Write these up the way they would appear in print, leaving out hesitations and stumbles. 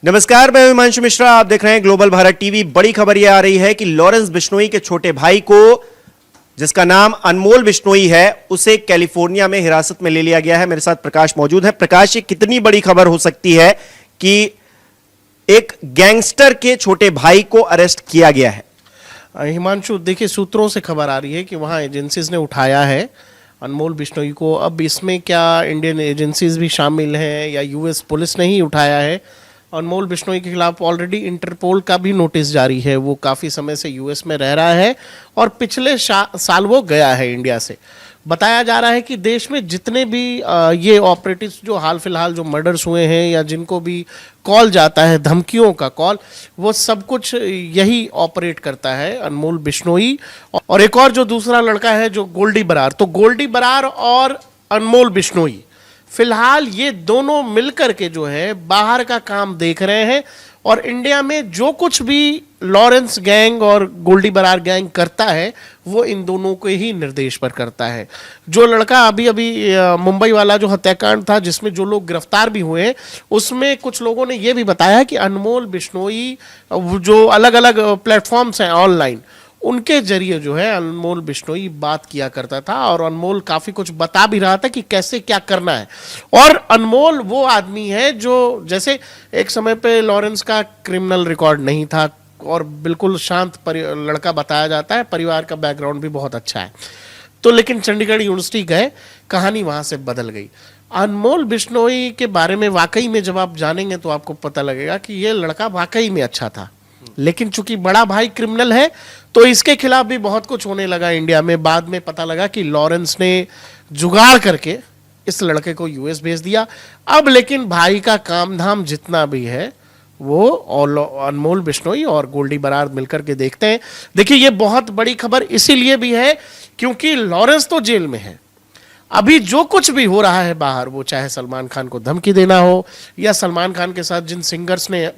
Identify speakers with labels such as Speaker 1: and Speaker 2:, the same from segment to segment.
Speaker 1: नमस्कार, मैं हिमांशु मिश्रा। आप देख रहे हैं ग्लोबल भारत टीवी। बड़ी खबर यह आ रही है कि लॉरेंस बिश्नोई के छोटे भाई को, जिसका नाम अनमोल बिश्नोई है, उसे कैलिफोर्निया में हिरासत में ले लिया गया है। मेरे साथ प्रकाश मौजूद है। प्रकाश, ये कितनी बड़ी खबर हो सकती है कि एक गैंगस्टर के छोटे भाई को अरेस्ट किया गया है?
Speaker 2: हिमांशु, देखिए, सूत्रों से खबर आ रही है कि वहाँ एजेंसीज ने उठाया है अनमोल बिश्नोई को। अब इसमें क्या इंडियन एजेंसीज भी शामिल हैं या यूएस पुलिस ने ही उठाया है? अनमोल बिश्नोई के खिलाफ ऑलरेडी इंटरपोल का भी नोटिस जारी है। वो काफ़ी समय से यूएस में रह रहा है और पिछले साल वो गया है इंडिया से। बताया जा रहा है कि देश में जितने भी ये ऑपरेटिव्स जो हाल फिलहाल जो मर्डर्स हुए हैं या जिनको भी कॉल जाता है, धमकियों का कॉल, वो सब कुछ यही ऑपरेट करता है अनमोल बिश्नोई। और एक और जो दूसरा लड़का है जो गोल्डी बरार, तो गोल्डी बरार और अनमोल बिश्नोई फिलहाल ये दोनों मिलकर के जो है बाहर का काम देख रहे हैं। और इंडिया में जो कुछ भी लॉरेंस गैंग और गोल्डी बरार गैंग करता है वो इन दोनों के ही निर्देश पर करता है। जो लड़का अभी अभी मुंबई वाला जो हत्याकांड था जिसमें जो लोग गिरफ्तार भी हुए, उसमें कुछ लोगों ने ये भी बताया कि अनमोल बिश्नोई जो अलग अलग प्लेटफॉर्म्स हैं ऑनलाइन, उनके जरिए जो है अनमोल बिश्नोई बात किया करता था और अनमोल काफ़ी कुछ बता भी रहा था कि कैसे क्या करना है। और अनमोल वो आदमी है जो, जैसे एक समय पे लॉरेंस का क्रिमिनल रिकॉर्ड नहीं था और बिल्कुल शांत लड़का बताया जाता है, परिवार का बैकग्राउंड भी बहुत अच्छा है, तो लेकिन चंडीगढ़ यूनिवर्सिटी गए, कहानी वहाँ से बदल गई। अनमोल बिश्नोई के बारे में वाकई में जब आप जानेंगे तो आपको पता लगेगा कि ये लड़का वाकई में अच्छा था, लेकिन चूंकि बड़ा भाई क्रिमिनल है तो इसके खिलाफ भी बहुत कुछ होने लगा इंडिया में। बाद में पता लगा कि लॉरेंस ने जुगाड़ करके इस लड़के को यूएस भेज दिया। अब लेकिन भाई का काम धाम जितना भी है वो अनमोल बिश्नोई और गोल्डी बरार मिलकर के देखते हैं। देखिए, ये बहुत बड़ी खबर इसीलिए भी है क्योंकि लॉरेंस तो जेल में है। अभी जो कुछ भी हो रहा है बाहर, वो चाहे सलमान खान को धमकी देना हो या सलमान खान के साथ जिन सिंगर्स ने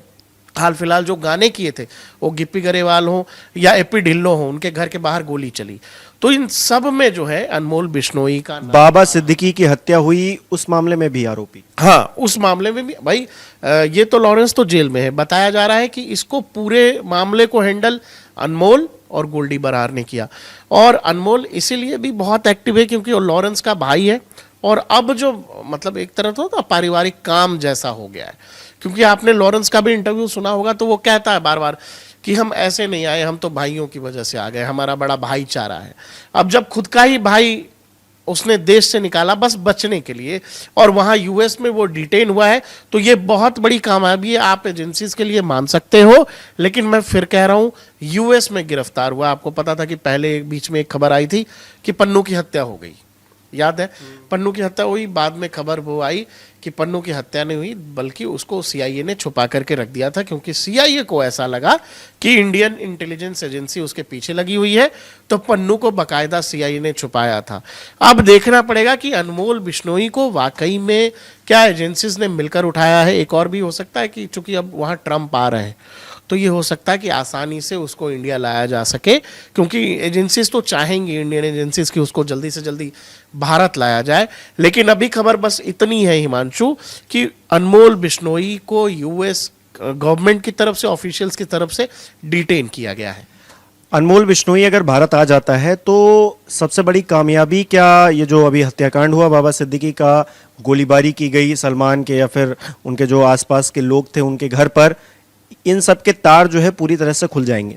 Speaker 2: हाल फिलहाल जो गाने किए थे, वो गिप्पी गरेवाल हो या एपी ढिल्लो हो, उनके घर के बाहर गोली चली, तो इन सब में जो है अनमोल बिश्नोई का
Speaker 1: बाबा सिद्दीकी की हत्या हुई, उस मामले में भी आरोपी।
Speaker 2: हाँ, उस मामले में भी भाई ये तो लॉरेंस तो जेल में है। बताया जा रहा है कि इसको पूरे मामले को हैंडल अनमोल और गोल्डी बरार ने किया। और अनमोल इसीलिए भी बहुत एक्टिव है क्योंकि वो लॉरेंस का भाई है और अब जो मतलब एक तरह तो पारिवारिक काम जैसा हो गया है। क्योंकि आपने लॉरेंस का भी इंटरव्यू सुना होगा तो वो कहता है बार बार कि हम ऐसे नहीं आए, हम तो भाइयों की वजह से आ गए, हमारा बड़ा भाईचारा है। अब जब खुद का ही भाई उसने देश से निकाला बस बचने के लिए और वहाँ यूएस में वो डिटेन हुआ है, तो ये बहुत बड़ी कामयाबी है। आप एजेंसीज के लिए मान सकते हो, लेकिन मैं फिर कह रहा हूँ यूएस में गिरफ्तार हुआ। आपको पता था कि पहले बीच में एक खबर आई थी कि पन्नू की हत्या हो गई, याद है? पन्नू की हत्या हुई, बाद में खबर वो आई कि पन्नू की हत्या नहीं हुई बल्कि उसको सीआईए ने छुपा करके रख दिया था, क्योंकि सीआईए को ऐसा लगा कि इंडियन इंटेलिजेंस एजेंसी उसके पीछे लगी हुई है, तो पन्नू को बाकायदा सीआईए ने छुपाया था। अब देखना पड़ेगा कि अनमोल बिश्नोई को वाकई में क्या एजेंसीज ने मिलकर उठाया है। एक और भी हो सकता है कि चूंकि अब वहाँ ट्रंप आ रहे हैं तो ये हो सकता है कि आसानी से उसको इंडिया लाया जा सके, क्योंकि एजेंसीज तो चाहेंगी, इंडियन एजेंसीज की, उसको जल्दी से जल्दी भारत लाया जाए। लेकिन अभी खबर बस इतनी है हिमांशु कि अनमोल बिश्नोई को यूएस गवर्नमेंट की तरफ से, ऑफिशियल्स की तरफ से डिटेन किया गया है।
Speaker 1: अनमोल बिश्नोई अगर भारत आ जाता है तो सबसे बड़ी कामयाबी क्या, ये जो अभी हत्याकांड हुआ बाबा सिद्दीकी का, गोलीबारी की गई सलमान के या फिर उनके जो आसपास के लोग थे उनके घर पर, इन सब के तार जो है पूरी तरह से खुल जाएंगे?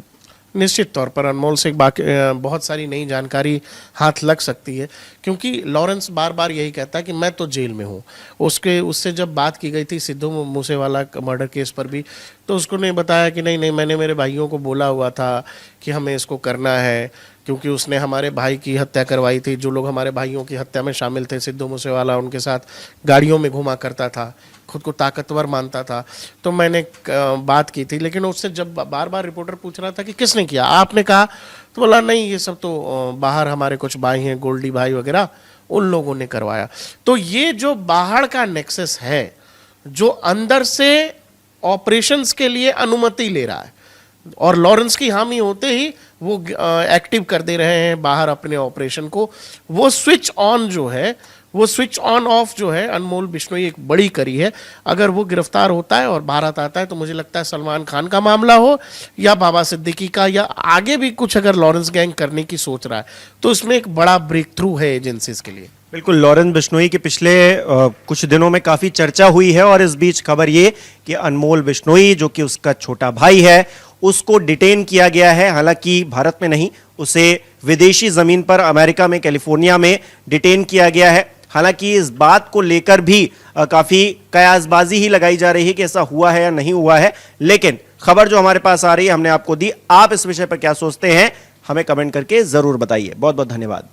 Speaker 2: निश्चित तौर पर अनमोल से बहुत सारी नई जानकारी हाथ लग सकती है, क्योंकि लॉरेंस बार बार यही कहता है कि मैं तो जेल में हूँ। उससे जब बात की गई थी सिद्धू मूसेवाला मर्डर केस पर भी, तो उसको ने बताया कि नहीं, मैंने मेरे भाइयों को बोला हुआ था कि हमें इसको करना है, क्योंकि उसने हमारे भाई की हत्या करवाई थी। जो लोग हमारे भाइयों की हत्या में शामिल थे, सिद्धू मूसेवाला उनके साथ गाड़ियों में घुमा करता था, खुद को ताकतवर मानता था, तो मैंने बात की थी। लेकिन उससे जब बार बार रिपोर्टर पूछ रहा था कि किसने किया, आपने कहा, तो बोला नहीं, ये सब तो बाहर हमारे कुछ भाई हैं, गोल्डी भाई वगैरह, उन लोगों ने करवाया। तो ये जो बाहर का नेक्सस है, जो अंदर से ऑपरेशंस के लिए अनुमति ले रहा है, और लॉरेंस की हामी होते ही वो एक्टिव कर दे रहे हैं बाहर अपने ऑपरेशन को, वो स्विच ऑन जो है वो स्विच ऑन ऑफ जो है अनमोल बिश्नोई एक बड़ी करी है। अगर वो गिरफ्तार होता है और भारत आता है तो मुझे लगता है सलमान खान का मामला हो या बाबा सिद्दीकी का या आगे भी कुछ अगर लॉरेंस गैंग करने की सोच रहा है तो इसमें एक बड़ा ब्रेक थ्रू है एजेंसीज के लिए।
Speaker 1: बिल्कुल, लॉरेंस बिश्नोई के पिछले कुछ दिनों में काफी चर्चा हुई है और इस बीच खबर ये कि अनमोल बिश्नोई जो कि उसका छोटा भाई है उसको डिटेन किया गया है। हालांकि भारत में नहीं, उसे विदेशी जमीन पर अमेरिका में कैलिफोर्निया में डिटेन किया गया है। हालांकि इस बात को लेकर भी काफी कयासबाजी ही लगाई जा रही है कि ऐसा हुआ है या नहीं हुआ है, लेकिन खबर जो हमारे पास आ रही है हमने आपको दी। आप इस विषय पर क्या सोचते हैं हमें कमेंट करके जरूर बताइए। बहुत बहुत धन्यवाद।